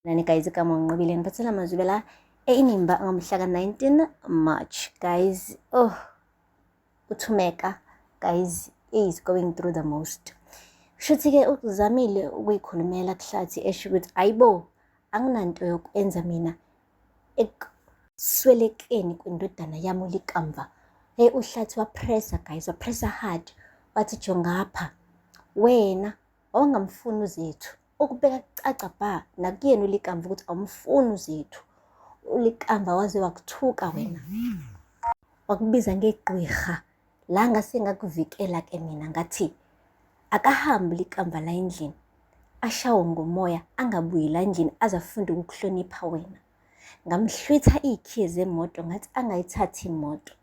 Nani guys, kama ngqibile ngiphathela amazwi la eInimba ngomhla ka-19 March guys. Uthumeka guys is going through the most. Shuthi ke uzamile ukuyikhulumela kuhlathi esho ukuthi ayibo anginanto yokwenza mina ekuswelekeni kwendodana yami uLikamva. Hey uhlathi wapressa guys, wapressa hard wathi jongapha wena awungamfuni uzethu. Ukubeka kucaca ba nakuyena uLikamva ukuthi awumfuni uzethu. uLikamva waze wakuthuka wena, wakubiza ngegqwirha la ngase ngakuvikela ke mina ngathi akahambe uLikamva la endlini ashawo ngomoya angabuyi la endlini azafunda ukuhlonipha wena. Ngamhlwitha ikhiye zemoto ngathi angayithathi imoto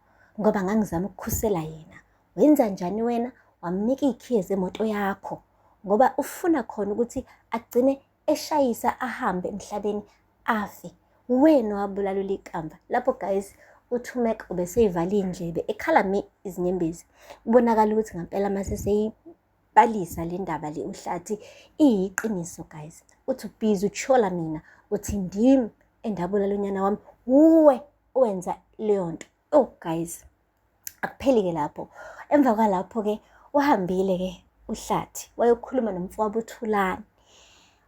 ngoba ngangizama ukukhusela yena. Wenza njani wena? Wamnika ikhiye zemoto yakho ngoba ufuna khona ukuthi agcine eshayisa ahambe emhlabeni afe. Wena wabulala uLikamva. Lapho guys uThumeka ubeseyivale indlebe ekhala izinyembezi. Kubonakala ukuthi ngempela mase seyibalisa le ndaba le uhlathi iyiqiniso guys. Uthi ubhizi utshola mina uthi ndimi endabulala unyana wami, uwe owenza leyo nto. Guys akupheli ke lapho. Emva kwalapho ke uhambile ke uhlathi wayokhuluma nomfowabo uThulani.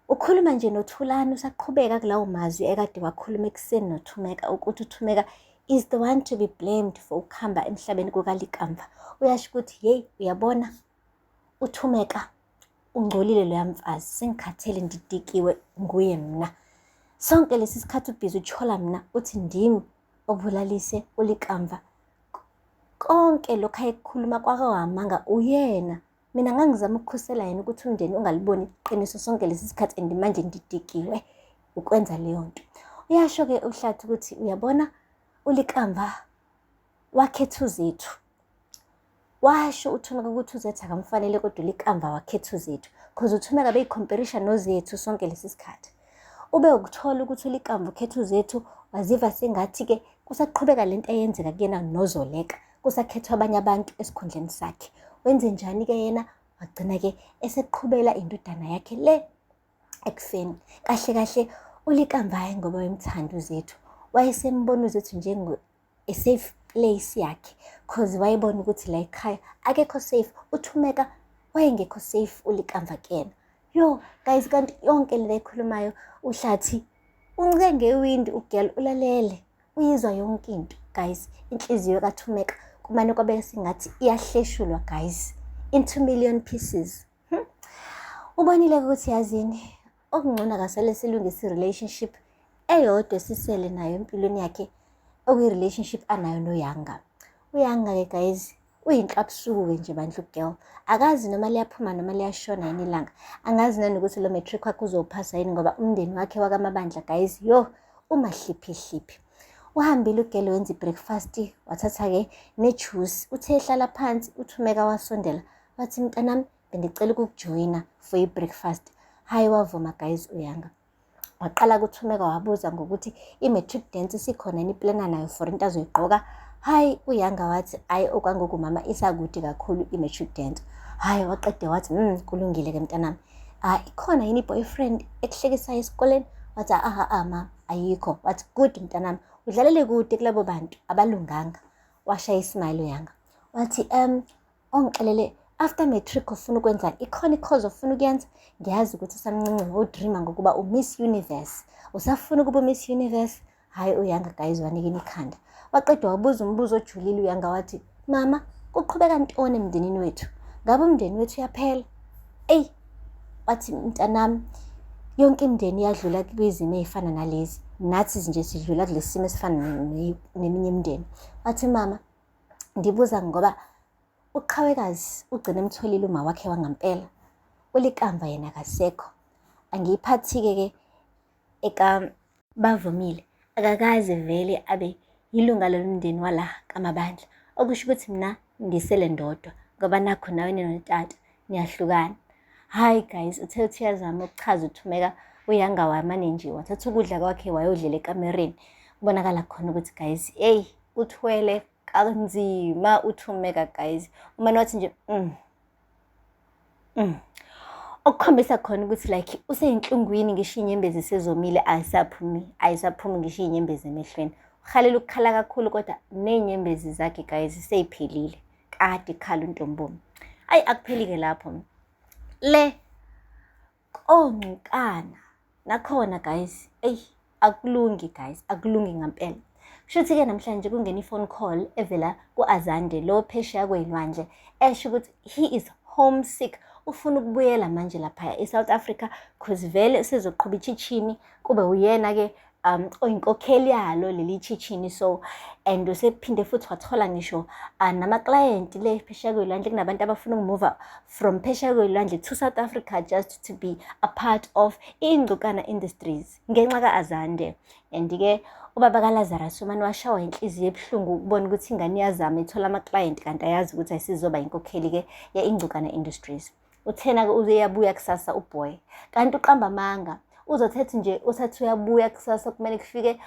Ukhuluma nje noThulani usaqhubeka kulawo mazwi ekade wakhuluma ekuseni noThumeka ukuthi uThumeka is the one to be blamed for ukuhamba emhlabeni kukaLikamva. Uyasho ukuthi hey uyabona uThumeka ungcolile loya mfazi, sengikhathele ndidikiwe nguye mina. Sonke lesi sikhathi ubhizi utshola mina uthi ndimi obulalise uLikamva. Konke lokho ayekukhuluma kwakawamanga uyena. Mina ngangizama ukukhusela yena ukuthi umndeni ungaliboni iqiniso sonke lesi sikhathi and manje ndidikiwe ukwenza leyo nto. Uyasho ke uhlathi ukuthi uyabona uLikamva wakhetha uzethu. Washo uThumeka ukuthi uzethu akamfanele kodwa uLikamva wakhetha uzethu because uThumeka beyicomparisha nozethu sonke lesi sikhathi. Ube ukuthola ukuthi uLikamva ukhetha uzethu waziva sengathi ke kusaqhubeka lento eyenzeka kuyena noZoleka, kusakhethwa abanye abantu esikhundleni sakhe. Wenze njani ke yena? Wagcina ke eseqhubela indodana yakhe le ekufeni. Kahle kahle uLikamva ngoba wemthanda uzethu wayesembona uzethu njengo a safe place yakhe because wayebona ukuthi la ekhaya akekho safe. uThumeka wayengekho safe uLikamva kuyena. Yo guys, kanti yonke le ekhulumayo uhlathi uncike ngewindi ugel ulalele uyizwa yonke into guys. Inhliziyo kaThumeka kumane kwabe singathi iyahleshulwa guys into million pieces. Ubonile ukuthi yazini okungcona kasele silungisa relationship eyodwa sisele nayo empilweni yakhe okuyi-relationship anayo noYanga. uYanga ke guys uyinhlapsuke nje bandla girl. Akazi noma liyaphuma noma liyashona yini ilanga. Angazi nanokuthi lo matric wakhe uzophasa yini ngoba umndeni wakhe wakaMabandla guys yo umahliphi. Uhambile ugel wenza ibreakfast wathatha ke nejuice. Uthe ehlala phansi uThumeka wasondela wathi mntanami bengicela ukukujoyina for ibreakfast. Hayi wavuma guys uYanga. Waqala kuThumeka wabuza ngokuthi i-matric dance sikhona yini iplana nayo for into azoyiqoka. Hayi uYanga wathi hayi okwangoku mama isakude kakhulu i-matric dance. Hayi waqeda wathi kulungile ke mntanami. Ikhona yini boyfriend ekuhlekisayo esikoleni? Wathi ma ayikho. Wathi good mntanami udlalele kude kulabo bantu abalunganga. Washaya ismile uYanga. Wathi ongixelele after matric ufuna ukwenza ikhona i-course ofuna ukuyenza? Ngiyazi ukuthi usamncinci udreama ngokuba uMiss Universe. Usafuna ukuba uMiss Universe? Hayi uYanga guys wanikini ikhanda. Waqeda wabuza umbuzo ojulile uYanga wathi mama kuqhubeka ntoni emndenini wethu? Ngabe umndeni wethu uyaphela? Wathi mntanami yonke imndeni yadlula kwizimo ezifana nalezi. Nathi nje sidlula kulesi simo esifana neminye imndeni. Wathi mama ndibuza ngoba uqhawekazi ugcina emtholile uma wakhe wangampela. uLikamva yena kasekho. Angiyiphathi ke eka bavumile akakazi vele abe yilunga lomndeni wala kaMabandla. Okusho ukuthi mina ngisele ndodwa ngoba nakho nawe notata niyahlukana. Hayi guys uthe uthi yazama ukuchaza uThumeka uYanga wamane nje wathatha ukudla kwakhe wayodlela ekamereni. Kubonakala khona ukuthi guys uthwele kanzima uThumeka guys. Uma wathi nje okukhombisa khona ukuthi like useyinhlungwini ngisho inyembezi sezomile ayisaphumi ngisho inyembezi emehlweni. Uhalela ukukhala kakhulu kodwa ney'nyembezi zakhe guys seyiphelile. Kade khala uNtomboma. Ayi akupheli-ke lapho. Le koNcukana nakhona guys, akulungi guys, akulungi ngampela. Kushuthi-ke namhlanje kungena i-phone call evela ku-Azande lo phesheya kwey'lwandle esho ukuthi he is homesick, ufuna ukubuyela manje laphaya e-South Africa cause vele usezoqhuba ichitshini kube uyena-ke oyinkokheli yalo leli chitshini. So and usephinde futhi wathola ngisho nama-client le phesheya kwey'lwandle, kunabantu abafuna ukumuva from phesheya kwey'lwandle to South Africa just to be a part of iNgcukana Industries ngenxa ka-Azande. And-ke ubaba kaLazarus umane washawa inhliziyo ebuhlungu ukubona ukuthi ingane iyazama ithola ama-client kanti ayazi ukuthi ayisizoba inkokheli-ke ye-Ingcukana Industries. Uthena-ke uyabuya kusasa uBoy, kanti uqamba amanga uzothetha nje usathi uyabuya kusasa kumele kufike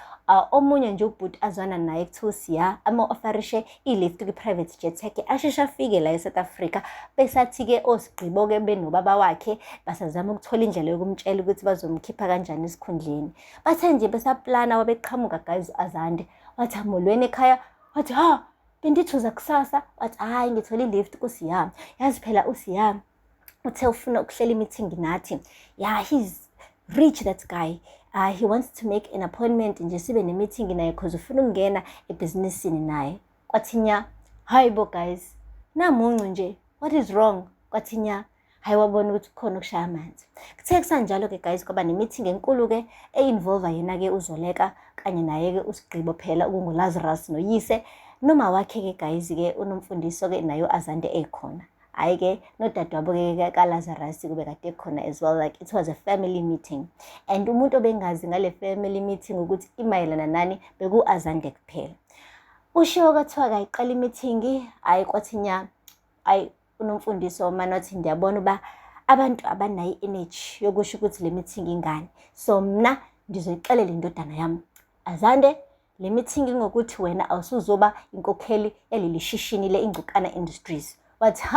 omunye nje ubhuti azwana naye kuthiwa uSiya ama-ofarishe i-lift kwi-private jet yakhe asheshe afike la e-South Africa. Besathi-ke osigqibo-ke benobaba wakhe basazama ukuthola indlela yokumtshela ukuthi bazomkhipha kanjani esikhundleni. Bathe nje besaplana wabeqhamuka guys Azande wathi amolweni ekhaya, wathi bendithi uza kusasa, wathi hayi ngithole i-lift kuSiya. Yazi phela uSiya uthe ufuna ukuhlela i-meeting nathi. Yeah, he's rich that guy. He wants to make an appointment nje sibe ne-meeting naye cause ufuna ukungena ebhizinisini naye. Kwathi nya, hayi bo guys, namuncu nje, what is wrong? Kwathi nya, hayi wabona ukuthi kukhona ukushaya amanzi. Kuthe kusanjalo-ke guys kwaba ne-meeting enkulu-ke e-involve yena-ke uZoleka kanye naye-ke uSigqibo phela okunguLazarus noyise noma wakhe-ke guys-ke uNomfundiso-ke nayo Azande ekhona. Hayi-ke nodadewabo-ke kaLazarus kube kade khona as well, like it was a family meeting. And umuntu obengazi ngale family meeting ukuthi imayelana nani beku-Azande kuphela. Ushiwo kwathiwa kayiqala i-meeting, hayi kwathi nya, hayi uNomfundiso manje wathi ndiyabona uba abantu abanayo i-energy yokusho ukuthi le meeting ingani, so mina ndizoyixelela indodana yami Azande, le meeting ngokuthi wena awusuzoba inkokheli yaleli shishini le-Ingcukana Industries. Wathi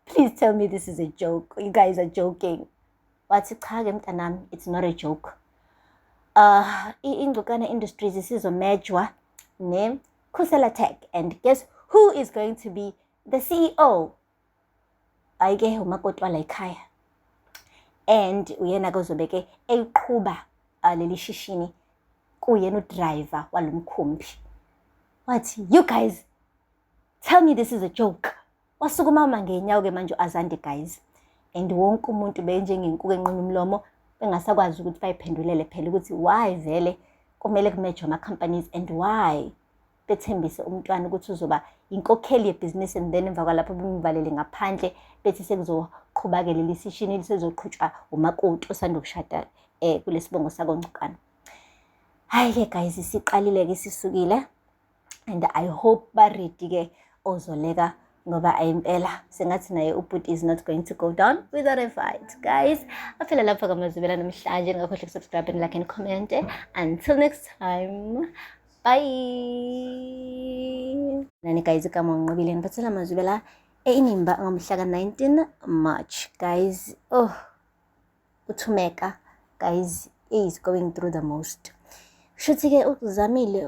please tell me this is a joke, you guys are joking. Wathi cha-ke mntanami, it's not a joke. I-Ingcukana Industries isizomejwa ne-Khusela Tech, and guess who is going to be the CEO? Ayike umakoti la ekhaya, and uyena kozobeke eyiqhuba leli shishini kuyena udriver walomkhumbi. Wathi you guys tell me this is a joke. Wasukuma ngenyawo-ke manje Azande guys, and wonke umuntu benjengenkukhu enqina umlomo bengasakwazi ukuthi bayiphendulele phela ukuthi why vele kumele kumejwe ama-companies and why bethembise umntwana ukuthi uzoba inkokheli yebhizinisi and then emva kwalapho bemvalele ngaphandle bethi sekuzoqhuba-ke leli shishini lisezoqhutshwa umakoti osandokushada kulesibongo sakoNcukana. Hayi-ke guys, siqalile-ke sisukile, and I hope ba-ready-ke oZoleka ngoba ayimpela sengathi naye ubhuti is not going to go down without a fight. Guys, aphela lapha kaMazwibela namhlanje, ningakhohlwa ukusubscribe and like and comment. Until next time, bye. Nani guys, kama unqobile ngiphathela Mazwibela eInimba ngomhla ka-19 March. Guys, uThumeka guys is going through the most. Shuthi-ke uzamile